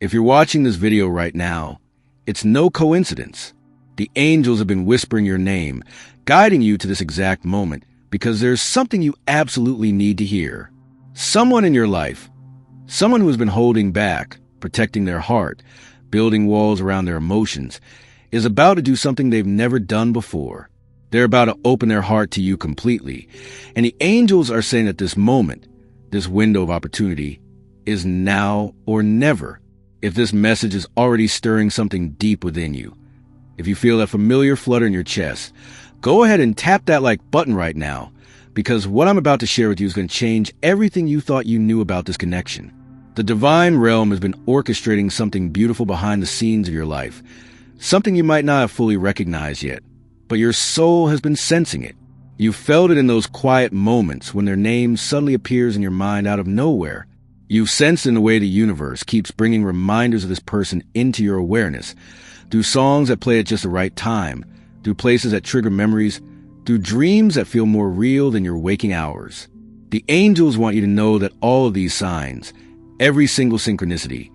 If you're watching this video right now, it's no coincidence. The angels have been whispering your name, guiding you to this exact moment, because there's something you absolutely need to hear. Someone in your life, someone who has been holding back, protecting their heart, building walls around their emotions, is about to do something they've never done before. They're about to open their heart to you completely. And the angels are saying that this moment, this window of opportunity, is now or never. If this message is already stirring something deep within you, if you feel that familiar flutter in your chest, go ahead and tap that like button right now, because what I'm about to share with you is going to change everything you thought you knew about this connection. The divine realm has been orchestrating something beautiful behind the scenes of your life, something you might not have fully recognized yet, but your soul has been sensing it. You felt it in those quiet moments when their name suddenly appears in your mind out of nowhere. You've sensed in the way the universe keeps bringing reminders of this person into your awareness, through songs that play at just the right time, through places that trigger memories, through dreams that feel more real than your waking hours. The angels want you to know that all of these signs, every single synchronicity,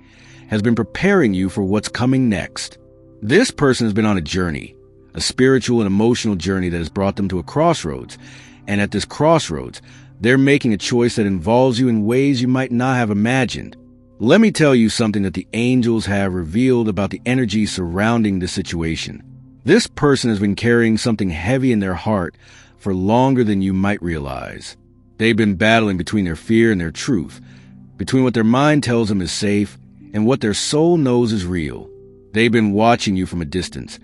has been preparing you for what's coming next. This person has been on a journey, a spiritual and emotional journey that has brought them to a crossroads, and at this crossroads, they're making a choice that involves you in ways you might not have imagined. Let me tell you something that the angels have revealed about the energy surrounding this situation. This person has been carrying something heavy in their heart for longer than you might realize. They've been battling between their fear and their truth, between what their mind tells them is safe and what their soul knows is real. They've been watching you from a distance,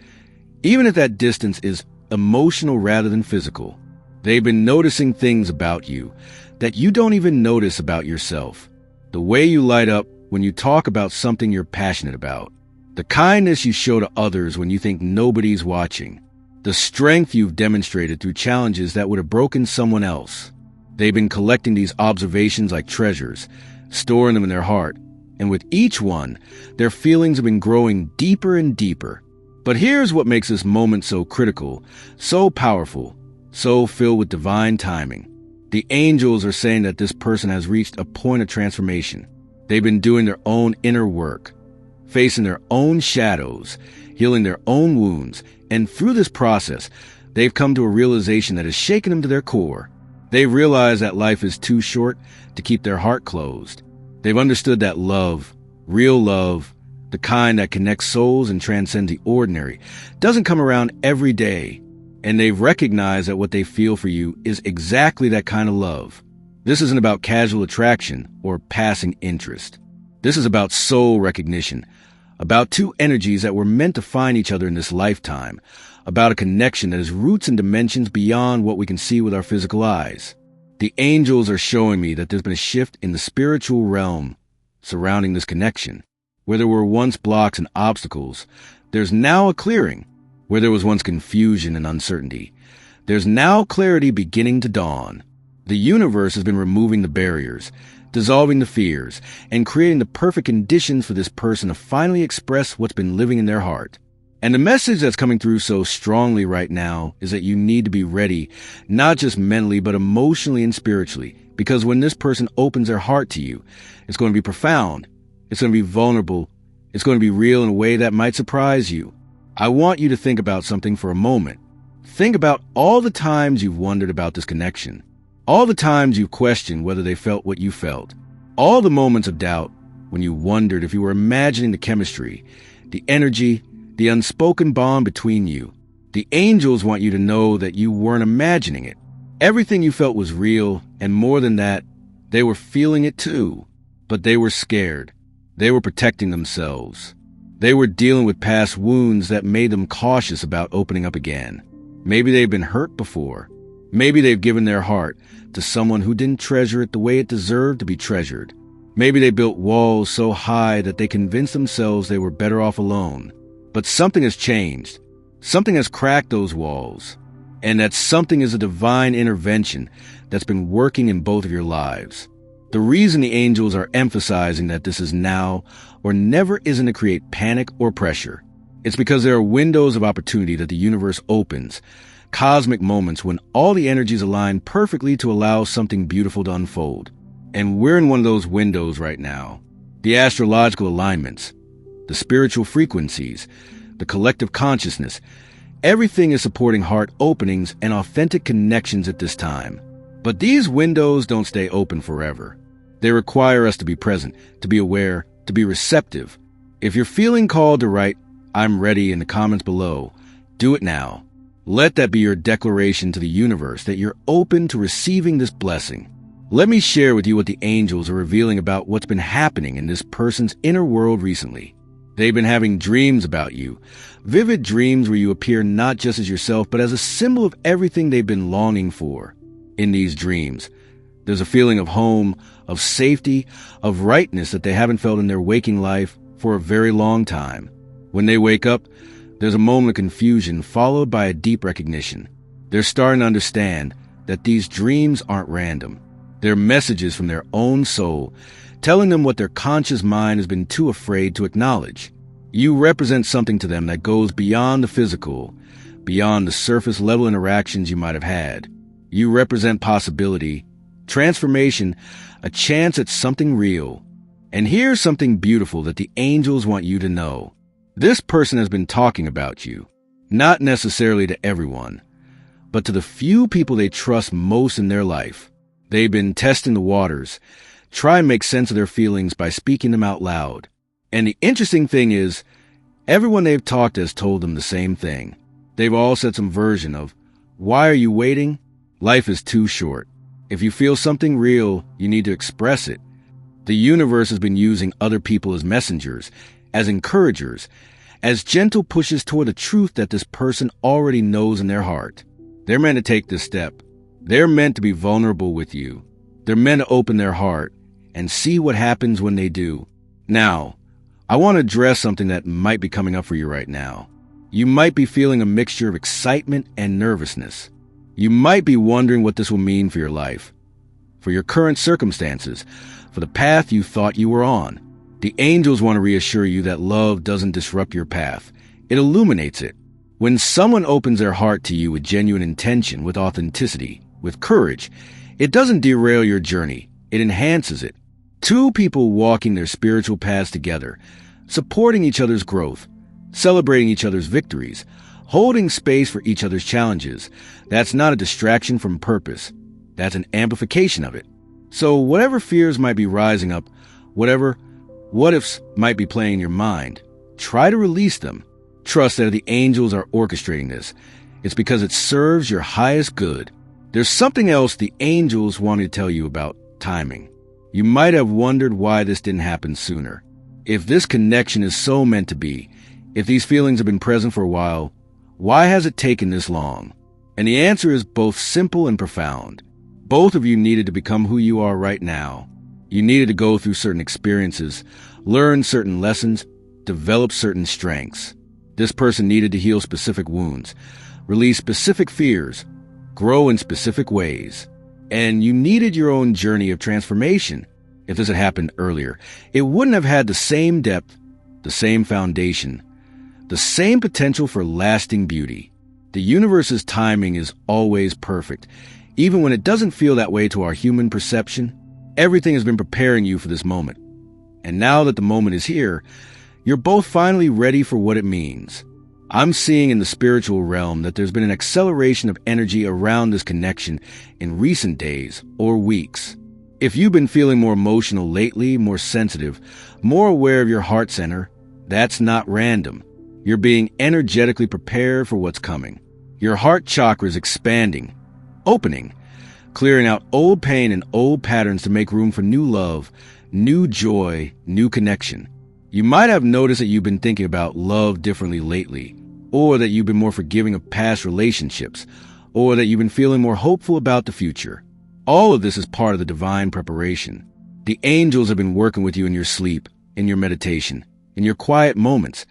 even if that distance is emotional rather than physical. They've been noticing things about you that you don't even notice about yourself. The way you light up when you talk about something you're passionate about. The kindness you show to others when you think nobody's watching. The strength you've demonstrated through challenges that would have broken someone else. They've been collecting these observations like treasures, storing them in their heart. And with each one, their feelings have been growing deeper and deeper. But here's what makes this moment so critical, so powerful, so filled with divine timing. The angels are saying that this person has reached a point of transformation. They've been doing their own inner work, facing their own shadows, healing their own wounds, and through this process, they've come to a realization that has shaken them to their core. They've realized that life is too short to keep their heart closed. They've understood that love, real love, the kind that connects souls and transcends the ordinary, doesn't come around every day. And they've recognized that what they feel for you is exactly that kind of love. This isn't about casual attraction or passing interest. This is about soul recognition, about two energies that were meant to find each other in this lifetime, about a connection that has roots and dimensions beyond what we can see with our physical eyes. The angels are showing me that there's been a shift in the spiritual realm surrounding this connection. Where there were once blocks and obstacles, there's now a clearing. Where there was once confusion and uncertainty, there's now clarity beginning to dawn. The universe has been removing the barriers, dissolving the fears, and creating the perfect conditions for this person to finally express what's been living in their heart. And the message that's coming through so strongly right now is that you need to be ready, not just mentally, but emotionally and spiritually, because when this person opens their heart to you, it's going to be profound, it's going to be vulnerable, it's going to be real in a way that might surprise you. I want you to think about something for a moment. Think about all the times you've wondered about this connection. All the times you've questioned whether they felt what you felt. All the moments of doubt when you wondered if you were imagining the chemistry, the energy, the unspoken bond between you. The angels want you to know that you weren't imagining it. Everything you felt was real, and more than that, they were feeling it too. But they were scared. They were protecting themselves. They were dealing with past wounds that made them cautious about opening up again. Maybe they've been hurt before. Maybe they've given their heart to someone who didn't treasure it the way it deserved to be treasured. Maybe they built walls so high that they convinced themselves they were better off alone. But something has changed. Something has cracked those walls. And that something is a divine intervention that's been working in both of your lives. The reason the angels are emphasizing that this is now or never isn't to create panic or pressure. It's because there are windows of opportunity that the universe opens, cosmic moments when all the energies align perfectly to allow something beautiful to unfold. And we're in one of those windows right now. the astrological alignments, the spiritual frequencies, the collective consciousness. Everything is supporting heart openings and authentic connections at this time. But these windows don't stay open forever. They require us to be present, to be aware, to be receptive. If you're feeling called to write, "I'm ready" in the comments below, do it now. Let that be your declaration to the universe that you're open to receiving this blessing. Let me share with you what the angels are revealing about what's been happening in this person's inner world recently. They've been having dreams about you, vivid dreams where you appear not just as yourself, but as a symbol of everything they've been longing for. In these dreams, there's a feeling of home, of safety, of rightness that they haven't felt in their waking life for a very long time. When they wake up, there's a moment of confusion followed by a deep recognition. They're starting to understand that these dreams aren't random. They're messages from their own soul, telling them what their conscious mind has been too afraid to acknowledge. You represent something to them that goes beyond the physical, beyond the surface level interactions you might have had. You represent possibility, transformation, a chance at something real. And here's something beautiful that the angels want you to know. This person has been talking about you, not necessarily to everyone, but to the few people they trust most in their life. They've been testing the waters, try and make sense of their feelings by speaking them out loud. And the interesting thing is, everyone they've talked to has told them the same thing. They've all said some version of, "Why are you waiting? Life is too short. If you feel something real, you need to express it." The universe has been using other people as messengers, as encouragers, as gentle pushes toward the truth that this person already knows in their heart. They're meant to take this step. They're meant to be vulnerable with you. They're meant to open their heart and see what happens when they do. Now, I want to address something that might be coming up for you right now. You might be feeling a mixture of excitement and nervousness. You might be wondering what this will mean for your life, for your current circumstances, for the path you thought you were on. The angels want to reassure you that love doesn't disrupt your path. It illuminates it. When someone opens their heart to you with genuine intention, with authenticity, with courage, it doesn't derail your journey. It enhances it. Two people walking their spiritual paths together, supporting each other's growth, celebrating each other's victories, holding space for each other's challenges. That's not a distraction from purpose. That's an amplification of it. So whatever fears might be rising up, whatever what-ifs might be playing in your mind, try to release them. Trust that the angels are orchestrating this. It's because it serves your highest good. There's something else the angels wanted to tell you about timing. You might have wondered why this didn't happen sooner. If this connection is so meant to be, if these feelings have been present for a while, why has it taken this long? And the answer is both simple and profound. Both of you needed to become who you are right now. You needed to go through certain experiences, learn certain lessons, develop certain strengths. This person needed to heal specific wounds, release specific fears, grow in specific ways. And you needed your own journey of transformation. If this had happened earlier, it wouldn't have had the same depth, the same foundation, the same potential for lasting beauty. The universe's timing is always perfect. Even when it doesn't feel that way to our human perception, everything has been preparing you for this moment. And now that the moment is here, you're both finally ready for what it means. I'm seeing in the spiritual realm that there's been an acceleration of energy around this connection in recent days or weeks. If you've been feeling more emotional lately, more sensitive, more aware of your heart center, that's not random. You're being energetically prepared for what's coming. Your heart chakra is expanding, opening, clearing out old pain and old patterns to make room for new love, new joy, new connection. You might have noticed that you've been thinking about love differently lately, or that you've been more forgiving of past relationships, or that you've been feeling more hopeful about the future. All of this is part of the divine preparation. The angels have been working with you in your sleep, in your meditation, in your quiet moments,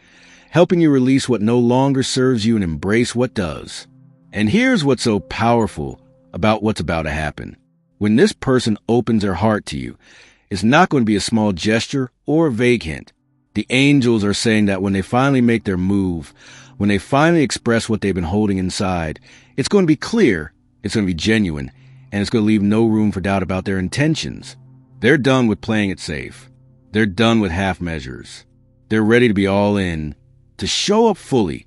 helping you release what no longer serves you and embrace what does. And here's what's so powerful about what's about to happen. When this person opens their heart to you, it's not going to be a small gesture or a vague hint. The angels are saying that when they finally make their move, when they finally express what they've been holding inside, it's going to be clear, it's going to be genuine, and it's going to leave no room for doubt about their intentions. They're done with playing it safe. They're done with half measures. They're ready to be all in, to show up fully,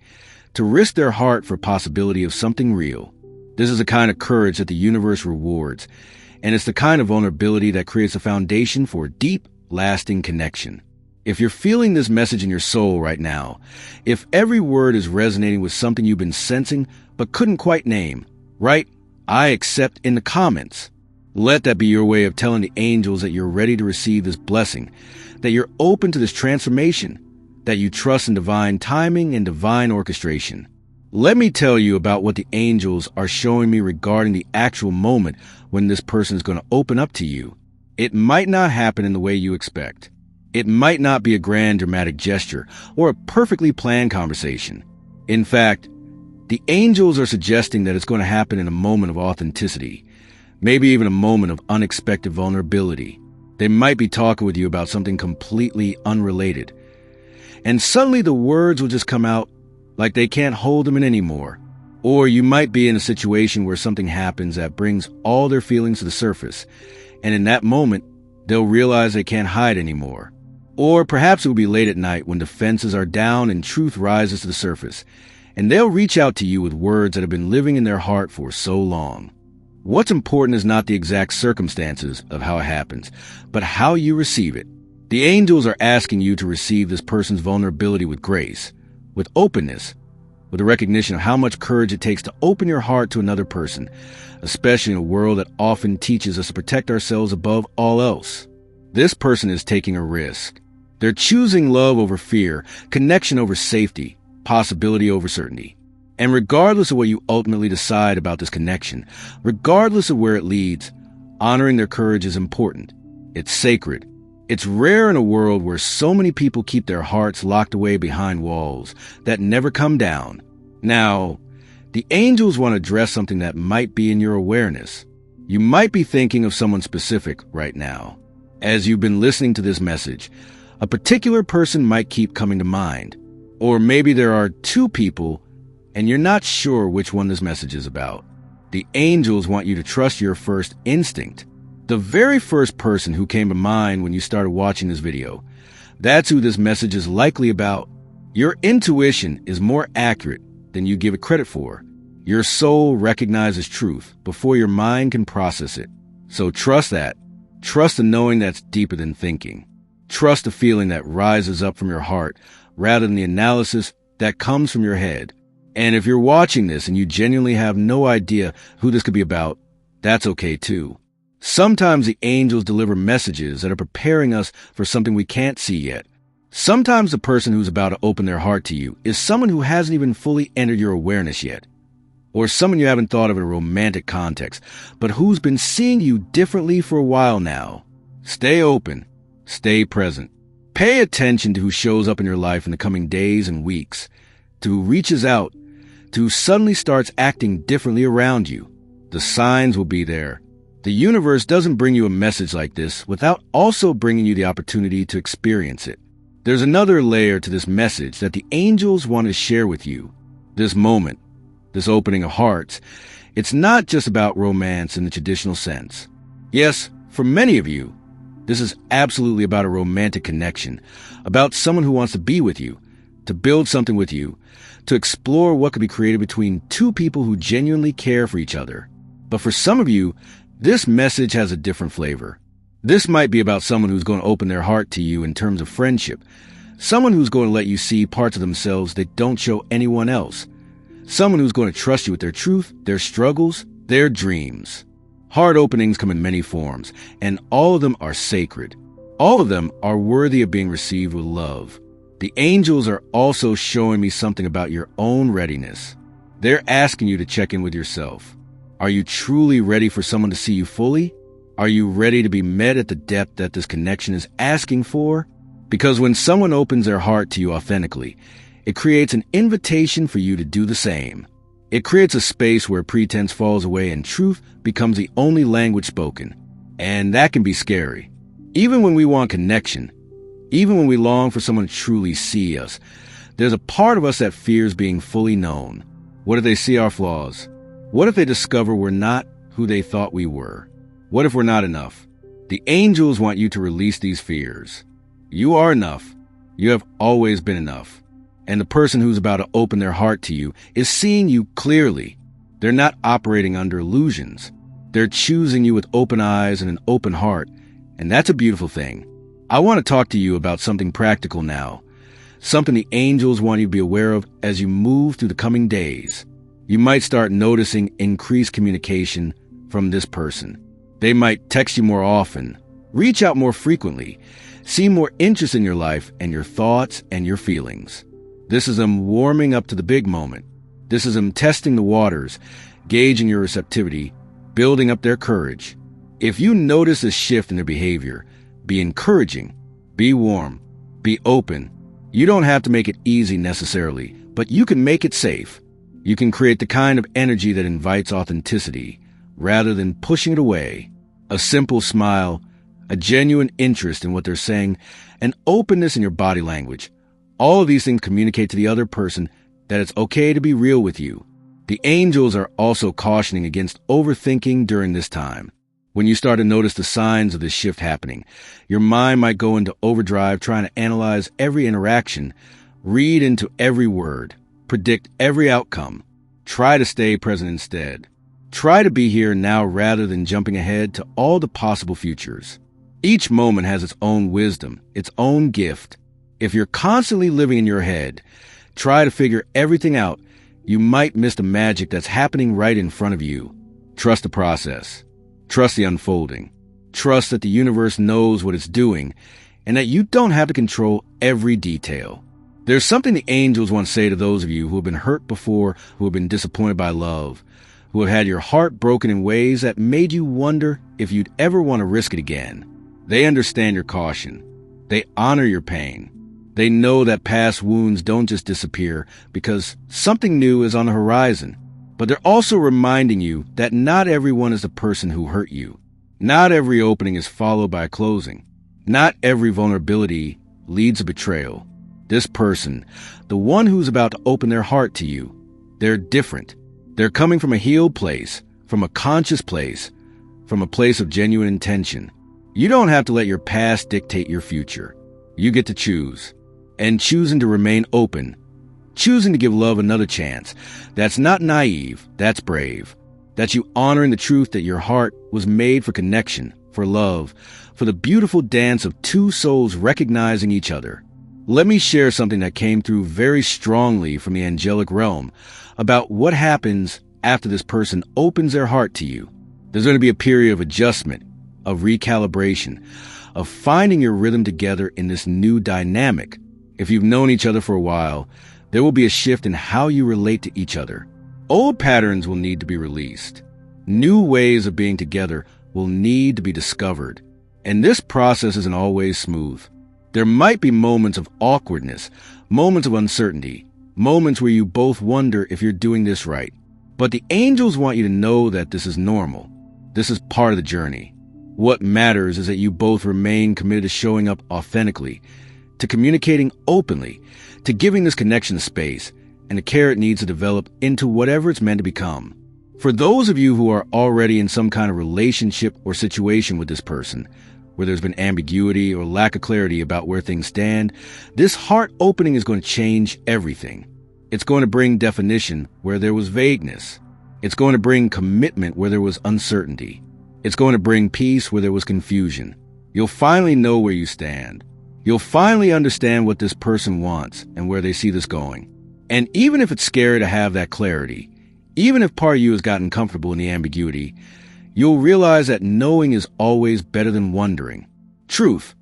to risk their heart for possibility of something real. This is the kind of courage that the universe rewards, and it's the kind of vulnerability that creates a foundation for deep, lasting connection. If you're feeling this message in your soul right now, if every word is resonating with something you've been sensing but couldn't quite name, write "I accept" in the comments. Let that be your way of telling the angels that you're ready to receive this blessing, that you're open to this transformation, that you trust in divine timing and divine orchestration. Let me tell you about what the angels are showing me regarding the actual moment when this person is going to open up to you. It might not happen in the way you expect. It might not be a grand dramatic gesture or a perfectly planned conversation. In fact, the angels are suggesting that it's going to happen in a moment of authenticity, maybe even a moment of unexpected vulnerability. They might be talking with you about something completely unrelated, and suddenly the words will just come out like they can't hold them in anymore. Or you might be in a situation where something happens that brings all their feelings to the surface, and in that moment, they'll realize they can't hide anymore. Or perhaps it will be late at night when defenses are down and truth rises to the surface, and they'll reach out to you with words that have been living in their heart for so long. What's important is not the exact circumstances of how it happens, but how you receive it. The angels are asking you to receive this person's vulnerability with grace, with openness, with a recognition of how much courage it takes to open your heart to another person, especially in a world that often teaches us to protect ourselves above all else. This person is taking a risk. They're choosing love over fear, connection over safety, possibility over certainty. And regardless of what you ultimately decide about this connection, regardless of where it leads, honoring their courage is important. It's sacred. It's rare in a world where so many people keep their hearts locked away behind walls that never come down. Now, the angels want to address something that might be in your awareness. You might be thinking of someone specific right now. As you've been listening to this message, a particular person might keep coming to mind. Or maybe there are two people and you're not sure which one this message is about. The angels want you to trust your first instinct. The very first person who came to mind when you started watching this video. That's who this message is likely about. Your intuition is more accurate than you give it credit for. Your soul recognizes truth before your mind can process it. So trust that. Trust the knowing that's deeper than thinking. Trust the feeling that rises up from your heart rather than the analysis that comes from your head. And if you're watching this and you genuinely have no idea who this could be about, that's okay too. Sometimes the angels deliver messages that are preparing us for something we can't see yet. Sometimes the person who's about to open their heart to you is someone who hasn't even fully entered your awareness yet. Or someone you haven't thought of in a romantic context, but who's been seeing you differently for a while now. Stay open. Stay present. Pay attention to who shows up in your life in the coming days and weeks, to who reaches out, to who suddenly starts acting differently around you. The signs will be there. The universe doesn't bring you a message like this without also bringing you the opportunity to experience it. There's another layer to this message that the angels want to share with you. This moment, this opening of hearts, it's not just about romance in the traditional sense. Yes, for many of you, this is absolutely about a romantic connection, about someone who wants to be with you, to build something with you, to explore what could be created between two people who genuinely care for each other. But for some of you, this message has a different flavor. This might be about someone who's going to open their heart to you in terms of friendship, someone who's going to let you see parts of themselves they don't show anyone else, someone who's going to trust you with their truth, their struggles, their dreams. Heart openings come in many forms, and all of them are sacred. All of them are worthy of being received with love. The angels are also showing me something about your own readiness. They're asking you to check in with yourself. Are you truly ready for someone to see you fully? Are you ready to be met at the depth that this connection is asking for? Because when someone opens their heart to you authentically, it creates an invitation for you to do the same. It creates a space where pretense falls away and truth becomes the only language spoken. And that can be scary. Even when we want connection, even when we long for someone to truly see us, there's a part of us that fears being fully known. What if they see our flaws? What if they discover we're not who they thought we were? What if we're not enough? The angels want you to release these fears. You are enough. You have always been enough. And the person who's about to open their heart to you is seeing you clearly. They're not operating under illusions. They're choosing you with open eyes and an open heart, and that's a beautiful thing. I want to talk to you about something practical now, something the angels want you to be aware of as you move through the coming days. You might start noticing increased communication from this person. They might text you more often, reach out more frequently, see more interest in your life and your thoughts and your feelings. This is them warming up to the big moment. This is them testing the waters, gauging your receptivity, building up their courage. If you notice a shift in their behavior, be encouraging, be warm, be open. You don't have to make it easy necessarily, but you can make it safe. You can create the kind of energy that invites authenticity rather than pushing it away. A simple smile, a genuine interest in what they're saying, an openness in your body language. All of these things communicate to the other person that it's okay to be real with you. The angels are also cautioning against overthinking during this time. When you start to notice the signs of this shift happening, your mind might go into overdrive trying to analyze every interaction, read into every word, predict every outcome. Try to stay present instead. Try to be here now rather than jumping ahead to all the possible futures. Each moment has its own wisdom, its own gift. If you're constantly living in your head, try to figure everything out, you might miss the magic that's happening right in front of you. Trust the process. Trust the unfolding. Trust that the universe knows what it's doing and that you don't have to control every detail. There's something the angels want to say to those of you who have been hurt before, who have been disappointed by love, who have had your heart broken in ways that made you wonder if you'd ever want to risk it again. They understand your caution. They honor your pain. They know that past wounds don't just disappear because something new is on the horizon. But they're also reminding you that not everyone is the person who hurt you. Not every opening is followed by a closing. Not every vulnerability leads to betrayal. This person, the one who's about to open their heart to you, they're different. They're coming from a healed place, from a conscious place, from a place of genuine intention. You don't have to let your past dictate your future. You get to choose. And choosing to remain open, choosing to give love another chance, that's not naive, that's brave. That's you honoring the truth that your heart was made for connection, for love, for the beautiful dance of two souls recognizing each other. Let me share something that came through very strongly from the angelic realm about what happens after this person opens their heart to you. There's going to be a period of adjustment, of recalibration, of finding your rhythm together in this new dynamic. If you've known each other for a while, there will be a shift in how you relate to each other. Old patterns will need to be released. New ways of being together will need to be discovered. And this process isn't always smooth. There might be moments of awkwardness, moments of uncertainty, moments where you both wonder if you're doing this right. But the angels want you to know that this is normal. This is part of the journey. What matters is that you both remain committed to showing up authentically, to communicating openly, to giving this connection space, and the care it needs to develop into whatever it's meant to become. For those of you who are already in some kind of relationship or situation with this person, where there's been ambiguity or lack of clarity about where things stand, this heart opening is going to change everything. It's going to bring definition where there was vagueness. It's going to bring commitment where there was uncertainty. It's going to bring peace where there was confusion. You'll finally know where you stand. You'll finally understand what this person wants and where they see this going. And even if it's scary to have that clarity, even if part of you has gotten comfortable in the ambiguity, you'll realize that knowing is always better than wondering. Truth,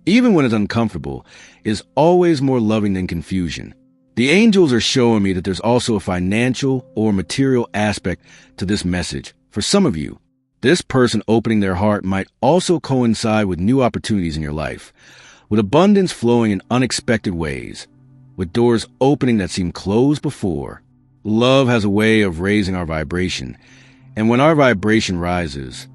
even when it's uncomfortable, is always more loving than confusion. The angels are showing me that there's also a financial or material aspect to this message. For some of you, this person opening their heart might also coincide with new opportunities in your life, with abundance flowing in unexpected ways, with doors opening that seemed closed before. Love has a way of raising our vibration, and when our vibration rises,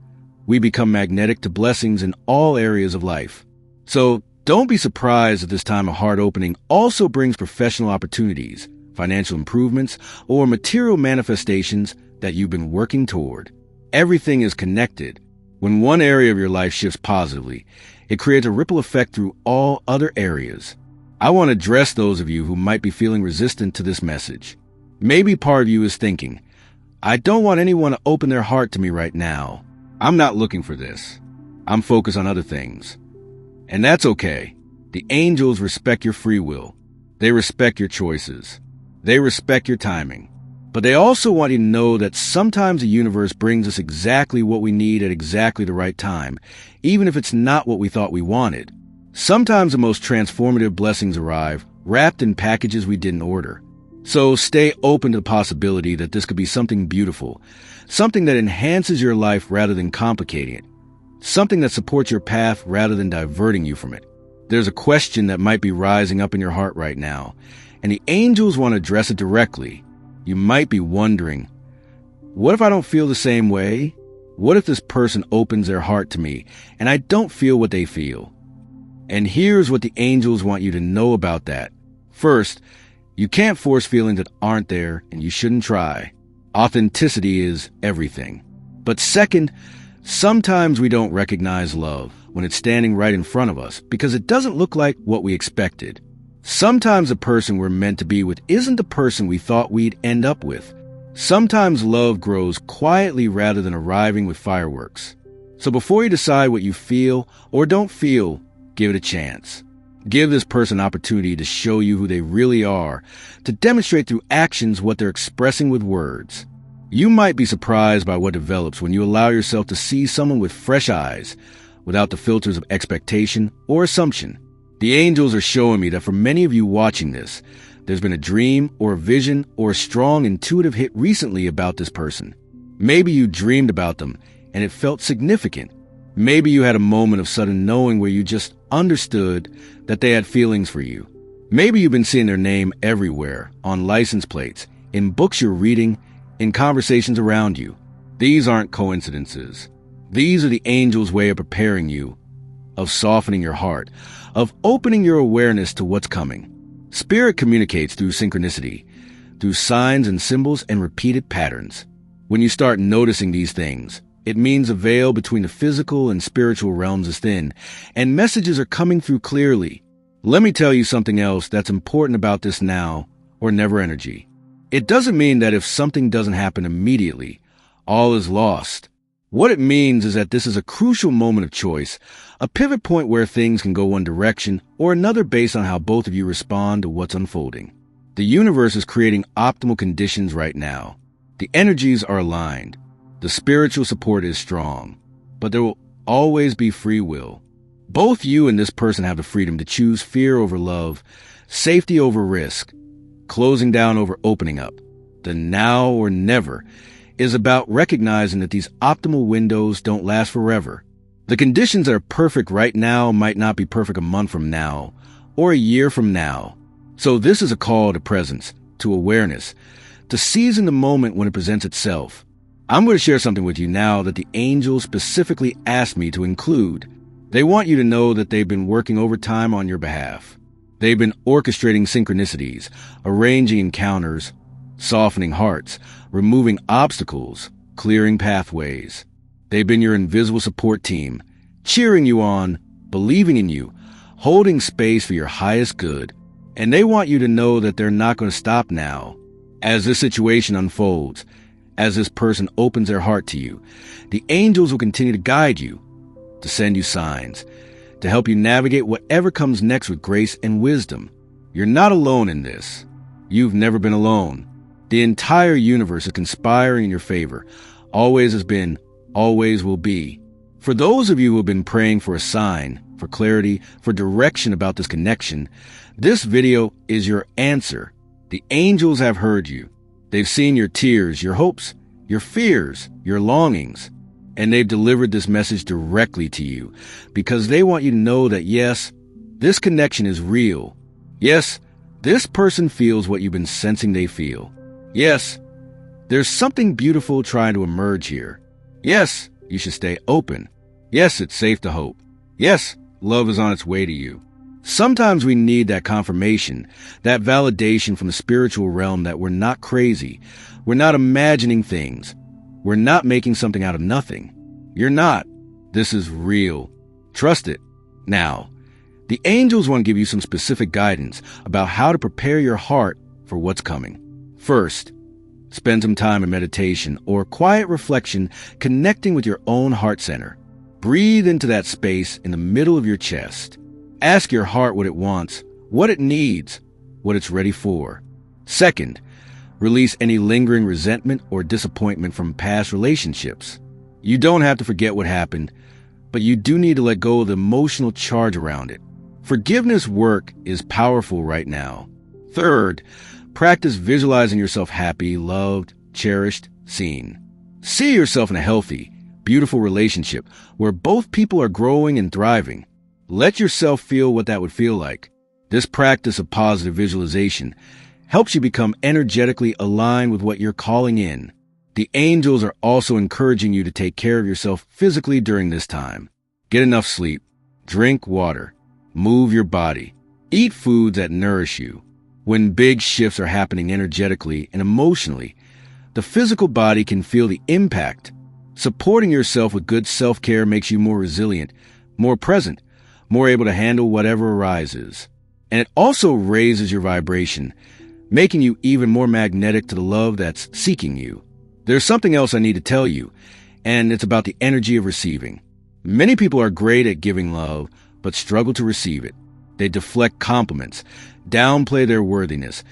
we become magnetic to blessings in all areas of life. So don't be surprised if this time of heart opening also brings professional opportunities, financial improvements, or material manifestations that you've been working toward. Everything is connected. When one area of your life shifts positively, It creates a ripple effect through all other areas. I want to address those of you who might be feeling resistant to this message. Maybe part of you is thinking, I don't want anyone to open their heart to me right now. I'm not looking for this. I'm focused on other things. And that's okay. The angels respect your free will. They respect your choices. They respect your timing. But they also want you to know that sometimes the universe brings us exactly what we need at exactly the right time, even if it's not what we thought we wanted. Sometimes the most transformative blessings arrive, wrapped in packages we didn't order. So stay open to the possibility that this could be something beautiful, something that enhances your life rather than complicating it, something that supports your path rather than diverting you from it. There's a question that might be rising up in your heart right now, and the angels want to address it directly. You might be wondering, what if I don't feel the same way? What if this person opens their heart to me and I don't feel what they feel? And here's what the angels want you to know about that. First, you can't force feelings that aren't there, and you shouldn't try. Authenticity is everything. But second, sometimes we don't recognize love when it's standing right in front of us because it doesn't look like what we expected. Sometimes the person we're meant to be with isn't the person we thought we'd end up with. Sometimes love grows quietly rather than arriving with fireworks. So before you decide what you feel or don't feel, give it a chance. Give this person an opportunity to show you who they really are, to demonstrate through actions what they're expressing with words. You might be surprised by what develops when you allow yourself to see someone with fresh eyes, without the filters of expectation or assumption. The angels are showing me that for many of you watching this, there's been a dream or a vision or a strong intuitive hit recently about this person. Maybe you dreamed about them and it felt significant. Maybe you had a moment of sudden knowing where you just understood that they had feelings for you. Maybe you've been seeing their name everywhere, on license plates, in books you're reading, in conversations around you. These aren't coincidences. These are the angels' way of preparing you, of softening your heart, of opening your awareness to what's coming. Spirit communicates through synchronicity, through signs and symbols and repeated patterns. When you start noticing these things, it means a veil between the physical and spiritual realms is thin, and messages are coming through clearly. Let me tell you something else that's important about this now or never energy. It doesn't mean that if something doesn't happen immediately, all is lost. What it means is that this is a crucial moment of choice, a pivot point where things can go one direction or another based on how both of you respond to what's unfolding. The universe is creating optimal conditions right now. The energies are aligned. The spiritual support is strong, but there will always be free will. Both you and this person have the freedom to choose fear over love, safety over risk, closing down over opening up. The now or never is about recognizing that these optimal windows don't last forever. The conditions that are perfect right now might not be perfect a month from now or a year from now. So this is a call to presence, to awareness, to seizing the moment when it presents itself. I'm going to share something with you now that the angels specifically asked me to include. They want you to know that they've been working overtime on your behalf. They've been orchestrating synchronicities, arranging encounters, softening hearts, removing obstacles, clearing pathways. They've been your invisible support team, cheering you on, believing in you, holding space for your highest good. And they want you to know that they're not going to stop now. As this situation unfolds, as this person opens their heart to you, the angels will continue to guide you, to send you signs, to help you navigate whatever comes next with grace and wisdom. You're not alone in this. You've never been alone. The entire universe is conspiring in your favor, always has been, always will be. For those of you who have been praying for a sign, for clarity, for direction about this connection, this video is your answer. The angels have heard you. They've seen your tears, your hopes, your fears, your longings, and they've delivered this message directly to you because they want you to know that yes, this connection is real. Yes, this person feels what you've been sensing they feel. Yes, there's something beautiful trying to emerge here. Yes, you should stay open. Yes, it's safe to hope. Yes, love is on its way to you. Sometimes we need that confirmation, that validation from the spiritual realm that we're not crazy. We're not imagining things. We're not making something out of nothing. You're not. This is real. Trust it. Now, the angels want to give you some specific guidance about how to prepare your heart for what's coming. First, spend some time in meditation or quiet reflection connecting with your own heart center. Breathe into that space in the middle of your chest. Ask your heart what it wants, what it needs, what it's ready for. Second, release any lingering resentment or disappointment from past relationships. You don't have to forget what happened, but you do need to let go of the emotional charge around it. Forgiveness work is powerful right now. Third, practice visualizing yourself happy, loved, cherished, seen. See yourself in a healthy, beautiful relationship where both people are growing and thriving. Let yourself feel what that would feel like. This practice of positive visualization helps you become energetically aligned with what you're calling in. The angels are also encouraging you to take care of yourself physically during this time. Get enough sleep, drink water, move your body, eat foods that nourish you. When big shifts are happening energetically and emotionally, the physical body can feel the impact. Supporting yourself with good self-care makes you more resilient, more present, more able to handle whatever arises. And it also raises your vibration, making you even more magnetic to the love that's seeking you. There's something else I need to tell you, and it's about the energy of receiving. Many people are great at giving love, but struggle to receive it. They deflect compliments, downplay their worthiness,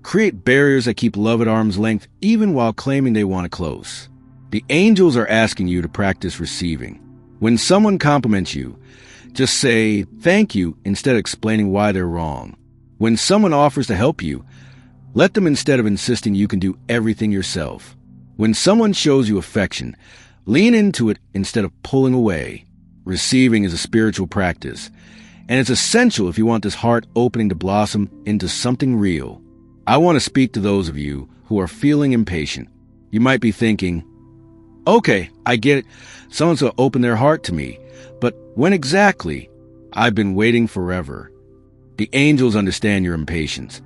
create barriers that keep love at arm's length even while claiming they want it close. The angels are asking you to practice receiving. When someone compliments you, just say thank you instead of explaining why they're wrong. When someone offers to help you, let them instead of insisting you can do everything yourself. When someone shows you affection, lean into it instead of pulling away. Receiving is a spiritual practice, and it's essential if you want this heart opening to blossom into something real. I want to speak to those of you who are feeling impatient. You might be thinking, okay, I get it. Someone's going to open their heart to me. But when exactly? I've been waiting forever. The angels understand your impatience,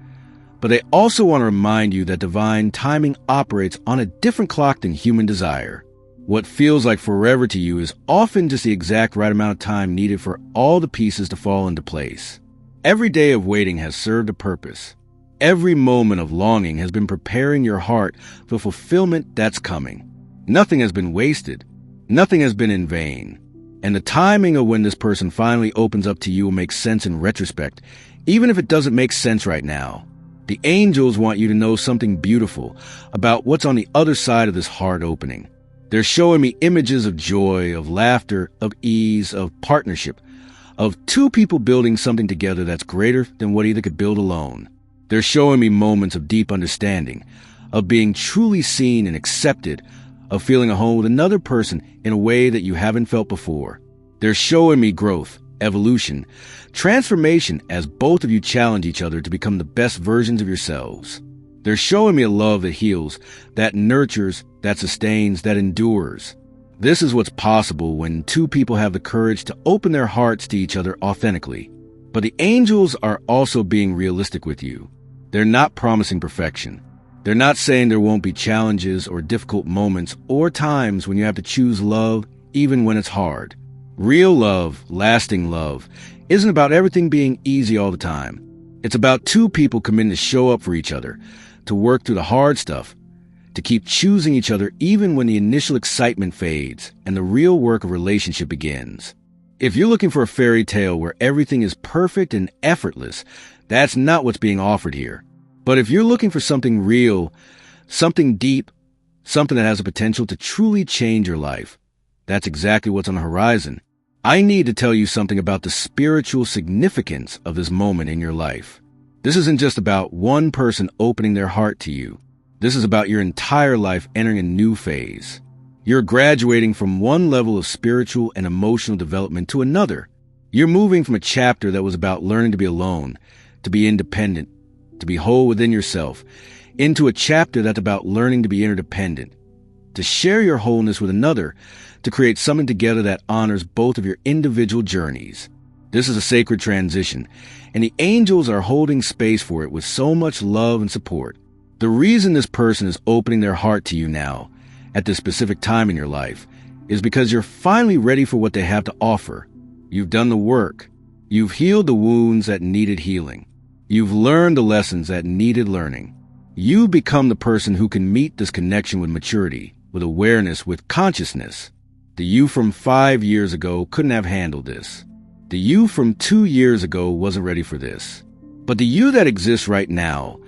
but they also want to remind you that divine timing operates on a different clock than human desire. What feels like forever to you is often just the exact right amount of time needed for all the pieces to fall into place. Every day of waiting has served a purpose. Every moment of longing has been preparing your heart for fulfillment that's coming. Nothing has been wasted. Nothing has been in vain. And the timing of when this person finally opens up to you will make sense in retrospect, even if it doesn't make sense right now. The angels want you to know something beautiful about what's on the other side of this heart opening. They're showing me images of joy, of laughter, of ease, of partnership, of two people building something together that's greater than what either could build alone. They're showing me moments of deep understanding, of being truly seen and accepted, of feeling a home with another person in a way that you haven't felt before. They're showing me growth, evolution, transformation as both of you challenge each other to become the best versions of yourselves. They're showing me a love that heals, that nurtures, that sustains, that endures. This is what's possible when two people have the courage to open their hearts to each other authentically. But the angels are also being realistic with you. They're not promising perfection. They're not saying there won't be challenges or difficult moments or times when you have to choose love even when it's hard. Real love, lasting love, isn't about everything being easy all the time. It's about two people committing to show up for each other, to work through the hard stuff, to keep choosing each other even when the initial excitement fades and the real work of relationship begins. If you're looking for a fairy tale where everything is perfect and effortless, that's not what's being offered here. But if you're looking for something real, something deep, something that has the potential to truly change your life, that's exactly what's on the horizon. I need to tell you something about the spiritual significance of this moment in your life. This isn't just about one person opening their heart to you. This is about your entire life entering a new phase. You're graduating from one level of spiritual and emotional development to another. You're moving from a chapter that was about learning to be alone, to be independent, to be whole within yourself, into a chapter that's about learning to be interdependent, to share your wholeness with another, to create something together that honors both of your individual journeys. This is a sacred transition, and the angels are holding space for it with so much love and support. The reason this person is opening their heart to you now, at this specific time in your life, is because you're finally ready for what they have to offer. You've done the work. You've healed the wounds that needed healing. You've learned the lessons that needed learning. You become the person who can meet this connection with maturity, with awareness, with consciousness. The you from 5 years ago couldn't have handled this. The you from 2 years ago wasn't ready for this. But the you that exists right now,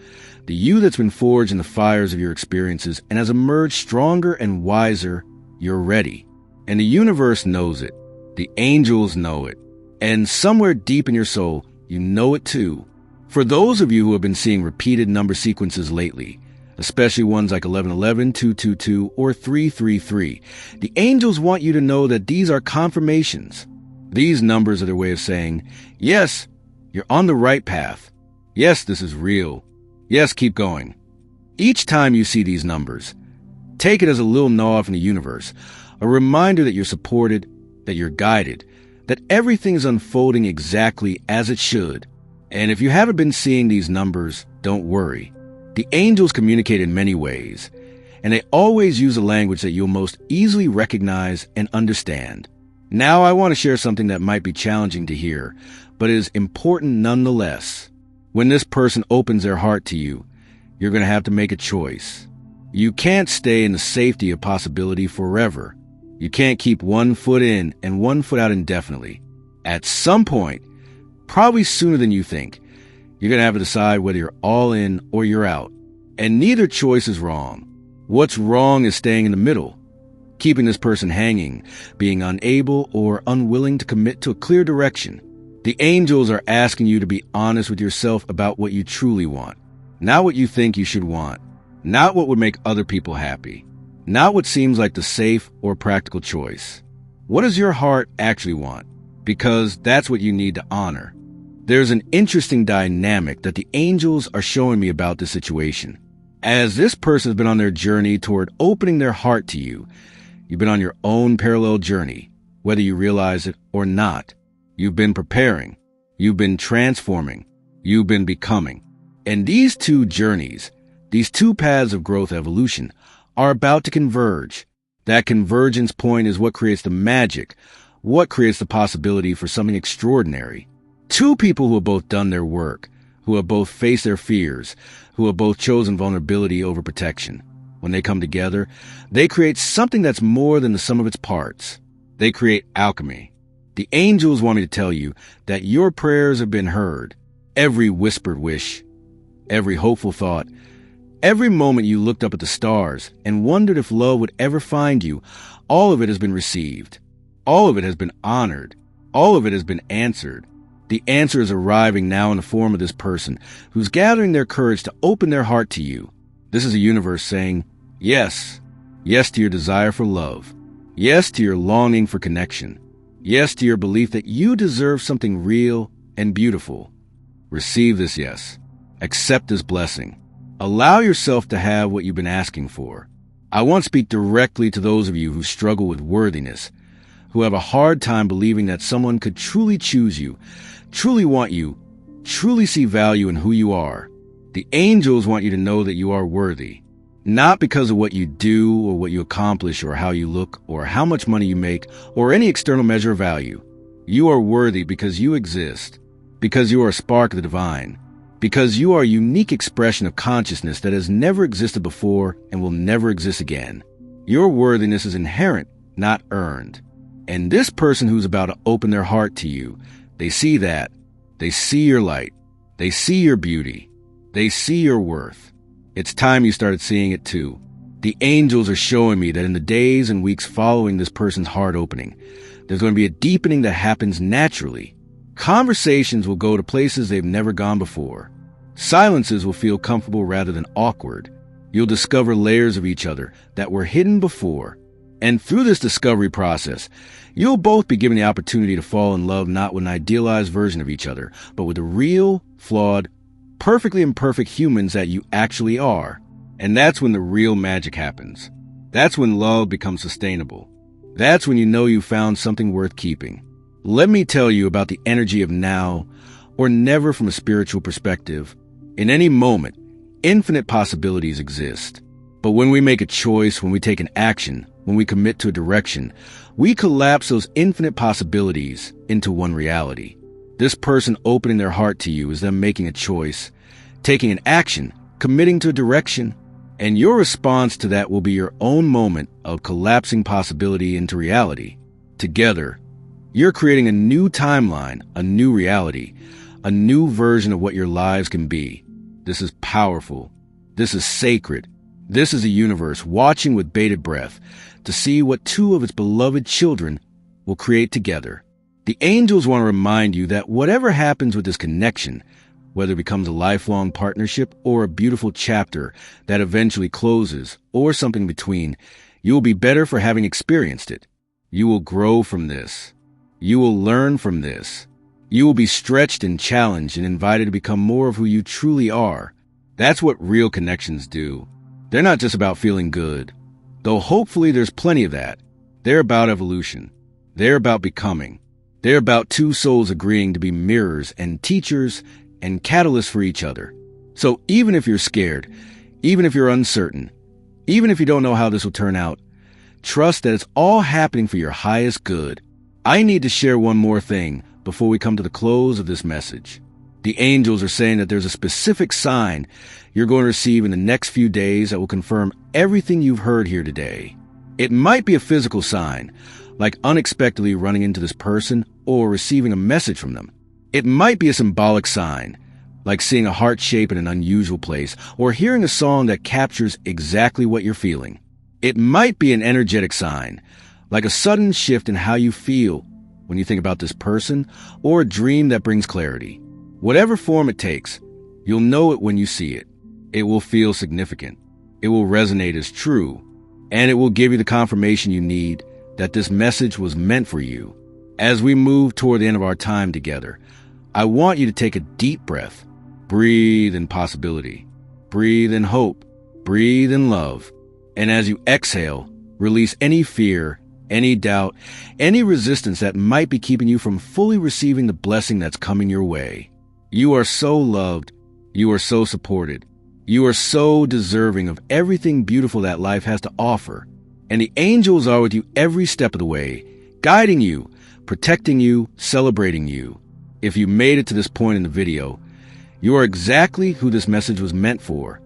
the you that's been forged in the fires of your experiences and has emerged stronger and wiser, you're ready. And the universe knows it. The angels know it. And somewhere deep in your soul, you know it too. For those of you who have been seeing repeated number sequences lately, especially ones like 1111, 222, or 333, the angels want you to know that these are confirmations. These numbers are their way of saying, yes, you're on the right path. Yes, this is real. Yes, keep going. Each time you see these numbers, take it as a little nod from the universe, a reminder that you're supported, that you're guided, that everything is unfolding exactly as it should. And if you haven't been seeing these numbers, don't worry. The angels communicate in many ways, and they always use a language that you'll most easily recognize and understand. Now I want to share something that might be challenging to hear, but is important nonetheless. When this person opens their heart to you, you're going to have to make a choice. You can't stay in the safety of possibility forever. You can't keep one foot in and one foot out indefinitely. At some point, probably sooner than you think, you're going to have to decide whether you're all in or you're out. And neither choice is wrong. What's wrong is staying in the middle, keeping this person hanging, being unable or unwilling to commit to a clear direction. The angels are asking you to be honest with yourself about what you truly want, not what you think you should want, not what would make other people happy, not what seems like the safe or practical choice. What does your heart actually want? Because that's what you need to honor. There's an interesting dynamic that the angels are showing me about this situation. As this person has been on their journey toward opening their heart to you, you've been on your own parallel journey, whether you realize it or not. You've been preparing. You've been transforming. You've been becoming. And these two journeys, these two paths of growth evolution, are about to converge. That convergence point is what creates the magic, what creates the possibility for something extraordinary. Two people who have both done their work, who have both faced their fears, who have both chosen vulnerability over protection. When they come together, they create something that's more than the sum of its parts. They create alchemy. The angels want me to tell you that your prayers have been heard. Every whispered wish, every hopeful thought, every moment you looked up at the stars and wondered if love would ever find you, all of it has been received. All of it has been honored. All of it has been answered. The answer is arriving now in the form of this person who's gathering their courage to open their heart to you. This is a universe saying, yes. Yes to your desire for love. Yes to your longing for connection. Yes to your belief that you deserve something real and beautiful. Receive this yes. Accept this blessing. Allow yourself to have what you've been asking for. I want to speak directly to those of you who struggle with worthiness, who have a hard time believing that someone could truly choose you, truly want you, truly see value in who you are. The angels want you to know that you are worthy, not because of what you do or what you accomplish or how you look or how much money you make or any external measure of value. You are worthy because you exist, because you are a spark of the divine, because you are a unique expression of consciousness that has never existed before and will never exist again. Your worthiness is inherent, not earned. And this person who's about to open their heart to you, they see that. They see your light. They see your beauty. They see your worth. It's time you started seeing it too. The angels are showing me that in the days and weeks following this person's heart opening, there's going to be a deepening that happens naturally. Conversations will go to places they've never gone before. Silences will feel comfortable rather than awkward. You'll discover layers of each other that were hidden before. And through this discovery process, you'll both be given the opportunity to fall in love not with an idealized version of each other, but with the real, flawed, perfectly imperfect humans that you actually are. And that's when the real magic happens. That's when love becomes sustainable. That's when you know you found something worth keeping. Let me tell you about the energy of now or never from a spiritual perspective. In any moment, infinite possibilities exist. But when we make a choice, when we take an action, when we commit to a direction, we collapse those infinite possibilities into one reality. This person opening their heart to you is them making a choice, taking an action, committing to a direction, and your response to that will be your own moment of collapsing possibility into reality. Together, you're creating a new timeline, a new reality, a new version of what your lives can be. This is powerful. This is sacred. This is a universe watching with bated breath to see what two of its beloved children will create together. The angels want to remind you that whatever happens with this connection, whether it becomes a lifelong partnership or a beautiful chapter that eventually closes or something in between, you will be better for having experienced it. You will grow from this. You will learn from this. You will be stretched and challenged and invited to become more of who you truly are. That's what real connections do. They're not just about feeling good, though hopefully there's plenty of that. They're about evolution. They're about becoming. They're about two souls agreeing to be mirrors and teachers and catalysts for each other. So even if you're scared, even if you're uncertain, even if you don't know how this will turn out, trust that it's all happening for your highest good. I need to share one more thing before we come to the close of this message. The angels are saying that there's a specific sign you're going to receive in the next few days that will confirm everything you've heard here today. It might be a physical sign, like unexpectedly running into this person or receiving a message from them. It might be a symbolic sign, like seeing a heart shape in an unusual place or hearing a song that captures exactly what you're feeling. It might be an energetic sign, like a sudden shift in how you feel when you think about this person or a dream that brings clarity. Whatever form it takes, you'll know it when you see it. It will feel significant. It will resonate as true, and it will give you the confirmation you need that this message was meant for you. As we move toward the end of our time together, I want you to take a deep breath. Breathe in possibility. Breathe in hope. Breathe in love. And as you exhale, release any fear, any doubt, any resistance that might be keeping you from fully receiving the blessing that's coming your way. You are so loved. You are so supported. You are so deserving of everything beautiful that life has to offer. And the angels are with you every step of the way, guiding you, protecting you, celebrating you. If you made it to this point in the video, you are exactly who this message was meant for.